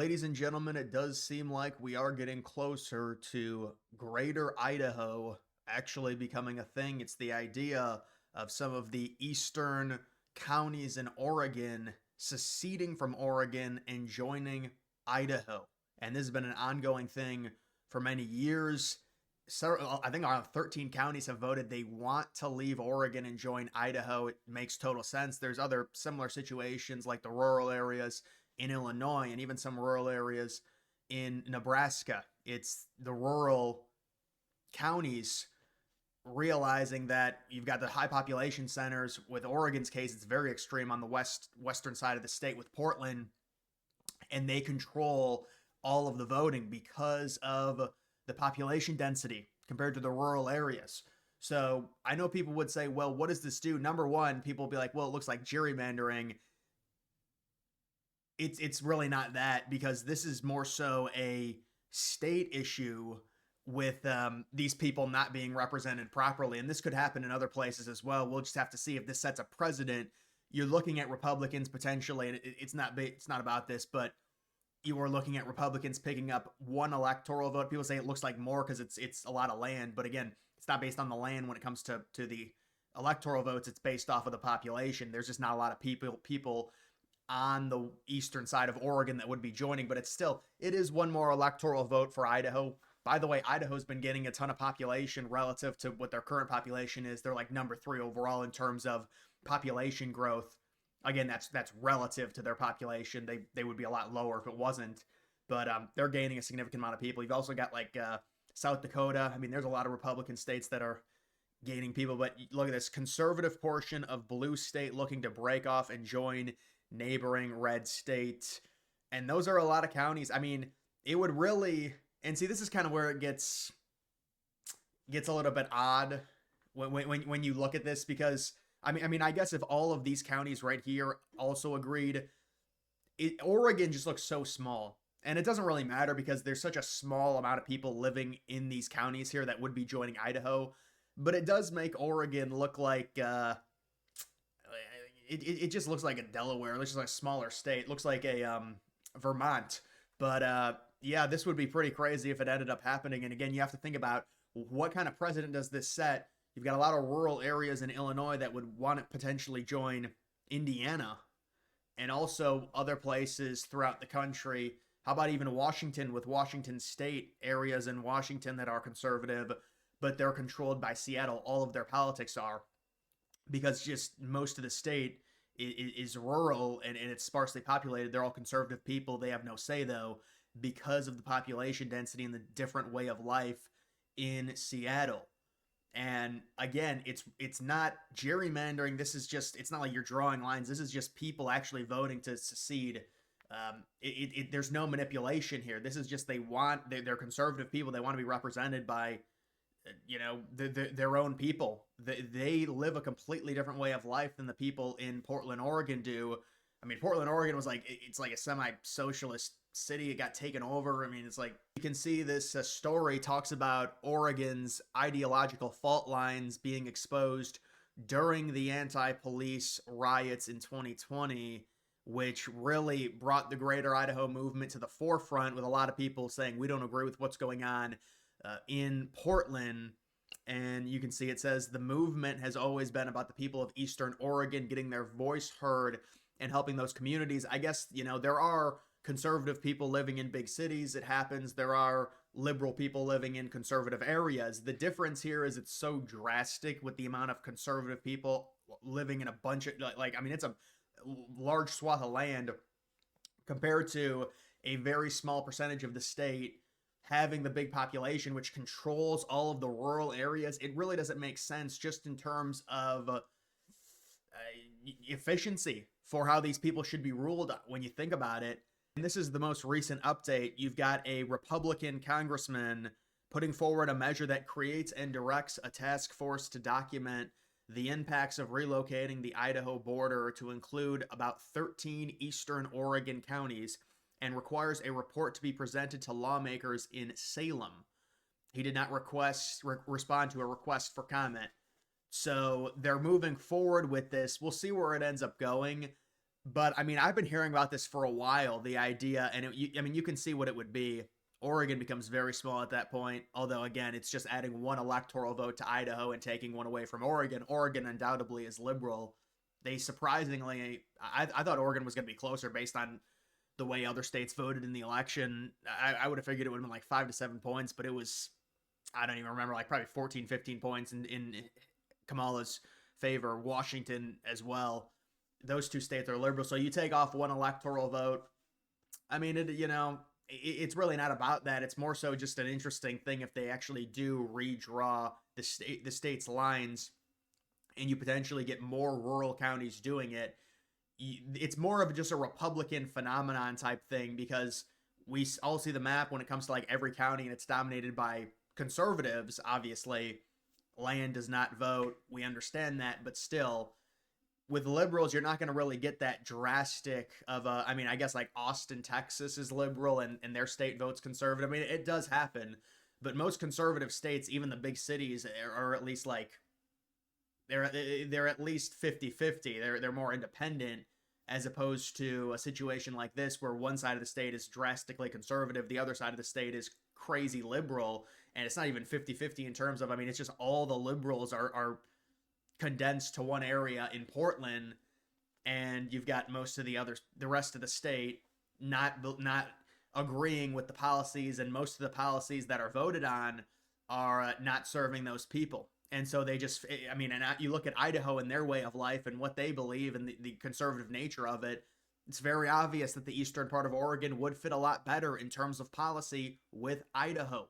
ladies and gentlemen, it does seem like we are getting closer to Greater Idaho actually becoming a thing. It's the idea of some of the eastern counties in Oregon seceding from Oregon and joining Idaho. And this has been an ongoing thing for many years. I think around 13 counties have voted they want to leave Oregon and join Idaho. It makes total sense. There's other similar situations like the rural areas in Illinois and even some rural areas in Nebraska. It's the rural counties realizing that you've got the high population centers. With Oregon's case, it's very extreme on the western side of the state with Portland, and they control all of the voting because of the population density compared to the rural areas. So I know people would say, well, what does this do? Number one, people will be like, well, it looks like gerrymandering. It's really not that, because this is more so a state issue with these people not being represented properly, and this could happen in other places as well. We'll just have to see if this sets a precedent. You're looking at Republicans potentially, and it's not about this, but you are looking at Republicans picking up one electoral vote. People say it looks like more because it's a lot of land, but again, it's not based on the land when it comes to the electoral votes. It's based off of the population. There's just not a lot of people on the eastern side of Oregon that would be joining, but it is one more electoral vote for Idaho. By the way, Idaho's been getting a ton of population relative to what their current population is. They're like number 3 overall in terms of population growth. Again, that's relative to their population. They would be a lot lower if it wasn't, but they're gaining a significant amount of people. You've also got like South Dakota. I mean, there's a lot of Republican states that are gaining people, but look at this conservative portion of blue state looking to break off and join neighboring red state. And those are a lot of counties. I mean, it would really, and see, this is kind of where it gets a little bit odd when you look at this, because I guess if all of these counties right here also agreed, Oregon just looks so small. And it doesn't really matter because there's such a small amount of people living in these counties here that would be joining Idaho. But it does make Oregon look like it just looks like a Delaware. It looks like a smaller state. It looks like a Vermont. But yeah, this would be pretty crazy if it ended up happening. And again, you have to think about what kind of precedent does this set. You've got a lot of rural areas in Illinois that would want to potentially join Indiana, and also other places throughout the country. How about even Washington, with Washington state areas in Washington that are conservative, but they're controlled by Seattle. All of their politics are, because just most of the state is rural and it's sparsely populated. They're all conservative people. They have no say, though, because of the population density and the different way of life in Seattle. And again, it's not gerrymandering. This is just, it's not like you're drawing lines. This is just people actually voting to secede. There's no manipulation here. This is just, they're conservative people. They want to be represented by, their own people. They live a completely different way of life than the people in Portland, Oregon do. I mean, Portland, Oregon was like, it's like a semi-socialist city. It got taken over. I mean, it's like, you can see this story talks about Oregon's ideological fault lines being exposed during the anti-police riots in 2020, which really brought the Greater Idaho movement to the forefront, with a lot of people saying, we don't agree with what's going on in Portland. And you can see it says the movement has always been about the people of Eastern Oregon getting their voice heard and helping those communities. I guess, there are conservative people living in big cities. It happens. There are liberal people living in conservative areas. The difference here is it's so drastic with the amount of conservative people living in a bunch of, it's a large swath of land compared to a very small percentage of the state having the big population, which controls all of the rural areas. It really doesn't make sense just in terms of efficiency for how these people should be ruled when you think about it. And this is the most recent update. You've got a Republican congressman putting forward a measure that creates and directs a task force to document the impacts of relocating the Idaho border to include about 13 eastern Oregon counties, and requires a report to be presented to lawmakers in Salem. He did not respond to a request for comment. So they're moving forward with this. We'll see where it ends up going. But I mean, I've been hearing about this for a while. The idea, and I mean, you can see what it would be. Oregon becomes very small at that point. Although, again, it's just adding one electoral vote to Idaho and taking one away from Oregon. Oregon undoubtedly is liberal. They surprisingly, I thought Oregon was going to be closer based on the way other states voted in the election. I would have figured it would have been like 5 to 7 points, but it was, I don't even remember, like probably 14, 15 points in Kamala's favor. Washington as well. Those two states are liberal. So you take off one electoral vote. I mean, it's really not about that. It's more so just an interesting thing if they actually do redraw the state's lines, and you potentially get more rural counties doing it. It's more of just a Republican phenomenon type thing, because we all see the map when it comes to like every county, and it's dominated by conservatives. Obviously, land does not vote. We understand that, but still, with liberals, you're not going to really get that drastic of a. I mean, I guess like Austin, Texas is liberal, and their state votes conservative. I mean, it does happen, but most conservative states, even the big cities, are at least like they're at least 50-50. They're more independent, as opposed to a situation like this where one side of the state is drastically conservative, the other side of the state is crazy liberal, and it's not even 50-50 in terms of, I mean, it's just all the liberals are condensed to one area in Portland, and you've got most of the rest of the state not agreeing with the policies, and most of the policies that are voted on are not serving those people. And so they just, I mean, and you look at Idaho and their way of life and what they believe and the conservative nature of it, it's very obvious that the eastern part of Oregon would fit a lot better in terms of policy with Idaho.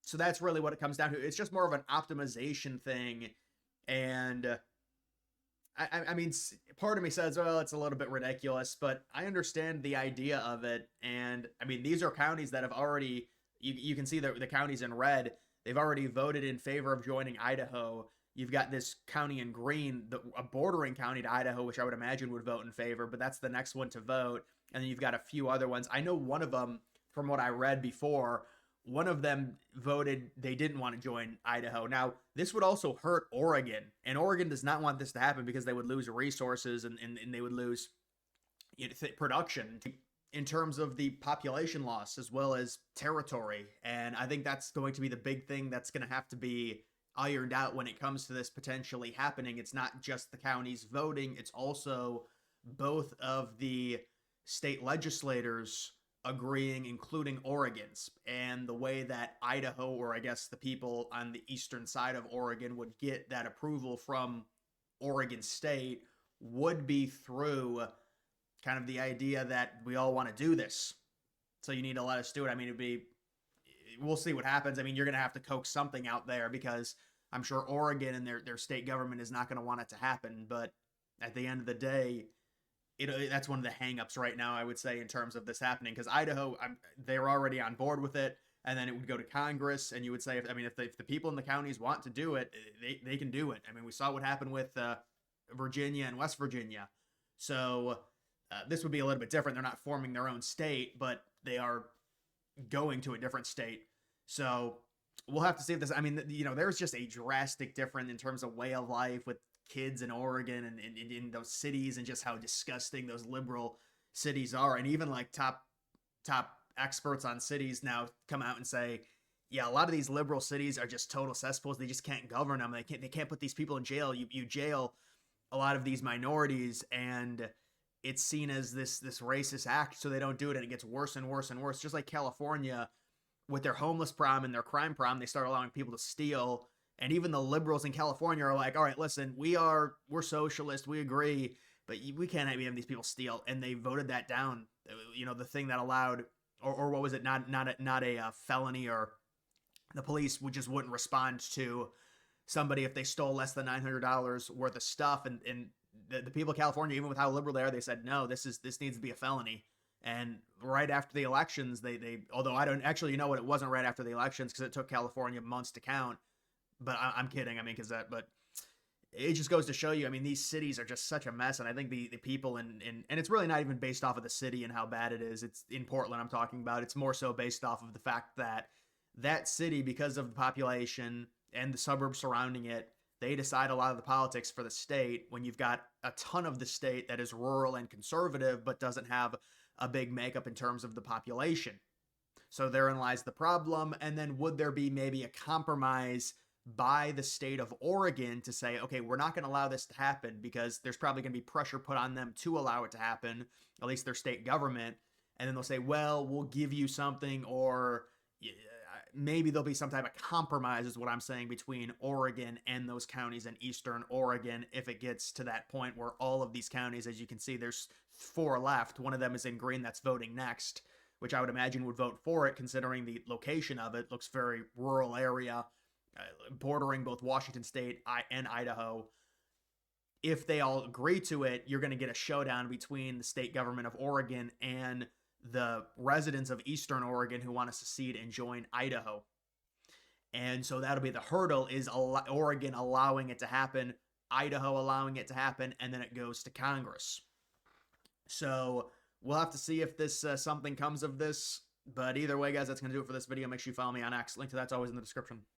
So that's really what it comes down to. It's just more of an optimization thing. And I mean, part of me says, well, it's a little bit ridiculous, but I understand the idea of it. And I mean, these are counties that have already, you can see the counties in red, they've already voted in favor of joining Idaho. You've got this county in green, a bordering county to Idaho, which I would imagine would vote in favor, but that's the next one to vote. And then you've got a few other ones. I know one of them, from what I read before, one of them voted they didn't want to join Idaho. Now, this would also hurt Oregon, and Oregon does not want this to happen because they would lose resources, and they would lose production in terms of the population loss as well as territory. And I think that's going to be the big thing that's going to have to be ironed out when it comes to this potentially happening. It's not just the counties voting, it's also both of the state legislators agreeing, including Oregon's, and the way that Idaho, or I guess the people on the eastern side of Oregon, would get that approval from Oregon State would be through kind of the idea that we all want to do this, so you need to let us do it. I mean, we'll see what happens. I mean, you're going to have to coax something out there, because I'm sure Oregon and their state government is not going to want it to happen. But at the end of the day, that's one of the hangups right now, I would say, in terms of this happening, because Idaho, they're already on board with it, and then it would go to Congress, and you would say, if the people in the counties want to do it, they can do it. I mean, we saw what happened with Virginia and West Virginia. So this would be a little bit different. They're not forming their own state, but they are going to a different state. So we'll have to see if this, I mean, there's just a drastic difference in terms of way of life with kids in Oregon and in those cities, and just how disgusting those liberal cities are. And even like top experts on cities now come out and say, yeah, a lot of these liberal cities are just total cesspools. They just can't govern them. They can't put these people in jail. You jail a lot of these minorities, and it's seen as this racist act, so they don't do it, and it gets worse and worse and worse. Just like California with their homeless problem and their crime problem, they start allowing people to steal. And even the liberals in California are like, all right, listen, we're socialist, we agree, but we can't have these people steal. And they voted that down. The thing that allowed, or what was it? Not a felony, or the police wouldn't respond to somebody if they stole less than $900 worth of stuff. And the people of California, even with how liberal they are, they said, no, this needs to be a felony. And right after the elections, they although I don't actually, it wasn't right after the elections, because it took California months to count. But I'm kidding. I mean, but it just goes to show you, I mean, these cities are just such a mess. And I think the people and it's really not even based off of the city and how bad it is. It's in Portland I'm talking about. It's more so based off of the fact that city, because of the population and the suburbs surrounding it, They decide a lot of the politics for the state when you've got a ton of the state that is rural and conservative, but doesn't have a big makeup in terms of the population. So therein lies the problem. And then would there be maybe a compromise by the state of Oregon to say, okay, we're not going to allow this to happen because there's probably going to be pressure put on them to allow it to happen, at least their state government. And then they'll say, well, we'll give you something, or maybe there'll be some type of compromise, is what I'm saying, between Oregon and those counties in eastern Oregon if it gets to that point where all of these counties, as you can see, there's 4 left. One of them is in green that's voting next, which I would imagine would vote for it considering the location of it. Looks very rural area, bordering both Washington State and Idaho. If they all agree to it, you're going to get a showdown between the state government of Oregon and the residents of eastern Oregon who want to secede and join Idaho. And so that'll be the hurdle, is Oregon allowing it to happen, Idaho allowing it to happen, and then it goes to Congress. So we'll have to see if this something comes of this. But either way, guys, that's going to do it for this video. Make sure you follow me on X. Link to that's always in the description.